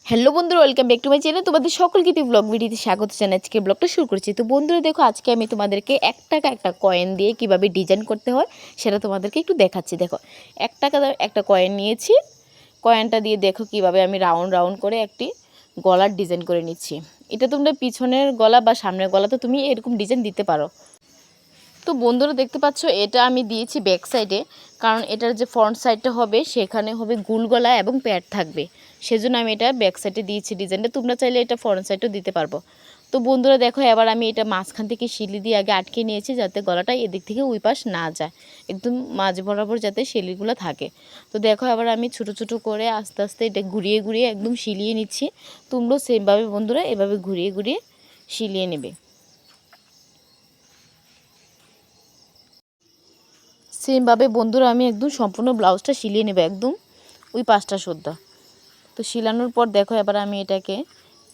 Hello বন্ধুরা, welcome back to my channel. তোমাদের সকলকে ব্লগ ভিডিওতে স্বাগত জানাই। আজকে ব্লগটা শুরু করছি। তো বন্ধুরা দেখো, আজকে আমি তোমাদেরকে 1 টাকা একটা কয়েন দিয়ে কিভাবে ডিজাইন করতে হয় সেটা তোমাদেরকে একটু দেখাচ্ছি। দেখো, 1 টাকা একটা কয়েন নিয়েছি। কয়েনটা দিয়ে দেখো কিভাবে আমি রাউন্ড রাউন্ড করে একটি গলার ডিজাইন করে নিচ্ছি। এটা তোমরা পিছনের গলা বা সামনের গলা তো তুমি এরকম ডিজাইন দিতে পারো। তো বন্ধুরা দেখতে পাচ্ছ, এটা আমি দিয়েছি ব্যাক সাইডে, কারণ এটার যে ফ্রন্ট সাইডটা হবে সেখানে হবে গোল গলা এবং প্যাড থাকবে, সেজন্য আমি এটা ব্যাক সাইডে দিয়েছি ডিজাইনটা। তোমরা চাইলে এটা ফ্রন্ট সাইডও দিতে পারবো। তো বন্ধুরা দেখো, এবার আমি এটা মাঝখান থেকে শিলি দিয়ে আগে আটকে নিয়েছি, যাতে গলাটা এদিক থেকে ওই পাশ না যায়, একদম মাঝ বরাবর যাতে শিলিগুলো থাকে। তো দেখো, এবার আমি ছোট ছোট করে আস্তে আস্তে এটা ঘুরিয়ে ঘুরিয়ে একদম শিলিয়ে নিচ্ছি। তোমরাও সেমভাবে বন্ধুরা এভাবে ঘুরিয়ে ঘুরিয়ে শিলিয়ে নেবে। সেমভাবে বন্ধুরা আমি একদম সম্পূর্ণ ব্লাউজটা শিলিয়ে নেব, একদম ওই পাঁচটা সুদ্ধা। তো শিলানোর পর দেখো, এবার আমি এটাকে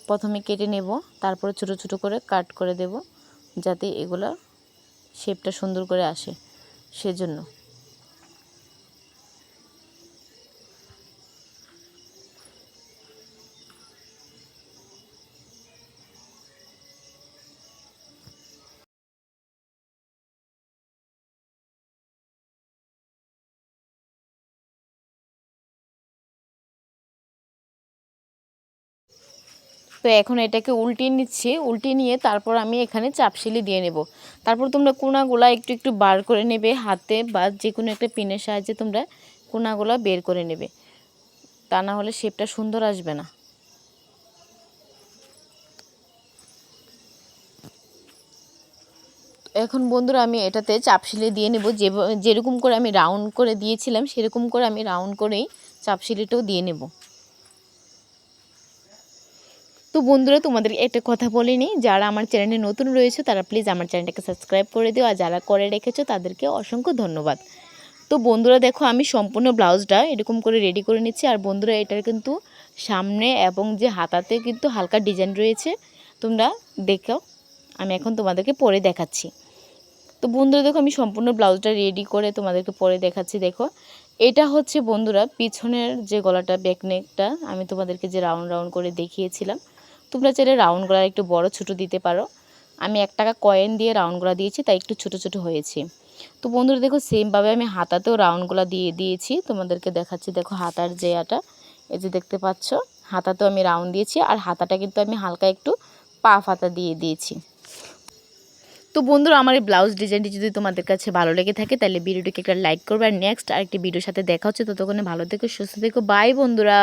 প্রথমে কেটে নেব, তারপরে ছোট ছোট করে কাট করে দেব, যাতে এগুলা শেপটা সুন্দর করে আসে, সেজন্য। তো এখন এটাকে উল্টিয়ে নিচ্ছি, উল্টিয়ে নিয়ে তারপর আমি এখানে চাপশিলি দিয়ে নেব। তারপর তোমরা কোনাগুলা একটু একটু বার করে নেবে হাতে, বা যে কোনো একটা পিনের সাহায্যে তোমরা কোনাগুলা বের করে নেবে, তা না হলে শেপটা সুন্দর আসবে না। এখন বন্ধুরা আমি এটাতে চাপশিলি দিয়ে নেব, যেরকম করে আমি রাউন্ড করে দিয়েছিলাম সেরকম করে আমি রাউন্ড করেই চাপশিলিটাও দিয়ে নেব। তো বন্ধুরা, তোমাদের একটা কথা বলিনি, যারা আমার চ্যানেলে নতুন রয়েছে তারা প্লিজ আমার চ্যানেলটাকে সাবস্ক্রাইব করে দিও, আর যারা করে রেখেছো তাদেরকে অসংখ্য ধন্যবাদ। তো বন্ধুরা দেখো, আমি সম্পূর্ণ ব্লাউজটা এরকম করে রেডি করে নিচ্ছি। আর বন্ধুরা, এটার কিন্তু সামনে এবং যে হাতাতে কিন্তু হালকা ডিজাইন রয়েছে, তোমরা দেখো। আমি এখন তোমাদেরকে পরে দেখাচ্ছি। তো বন্ধুরা দেখো, আমি সম্পূর্ণ ব্লাউজটা রেডি করে তোমাদেরকে পরে দেখাচ্ছি। দেখো, এটা হচ্ছে বন্ধুরা পিছনের যে গলাটা, ব্যাক নেকটা আমি তোমাদেরকে যে রাউন্ড রাউন্ড করে দেখিয়েছিলাম। তোমরা চাইলে রাউন্ড গলা একটু বড় ছোট দিতে পারো। আমি 1 টাকা কয়েন দিয়ে রাউন্ড গলা দিয়েছি, তাই একটু ছোট ছোট হয়েছে। তো বন্ধুরা দেখো, সেমভাবে আমি হাতাতেও রাউন্ড গলা দিয়ে দিয়েছি, তোমাদেরকে দেখাচ্ছি। দেখো, হাতার যে আটা, এই যে দেখতে পাচ্ছ, হাতাতেও আমি রাউন্ড দিয়েছি, আর হাতাটা কিন্তু আমি হালকা একটু পাফ হাতা দিয়ে দিয়েছি। তো বন্ধুরা, আমার এই ব্লাউজ ডিজাইনটি যদি তোমাদের কাছে ভালো লেগে থাকে তাহলে ভিডিওটিকে একটা লাইক করবে, আর নেক্সট আরেকটি ভিডিওর সাথে দেখা হচ্ছে। ততক্ষণে ভালো থেকো, সুস্থ থেকো, বাই বন্ধুরা।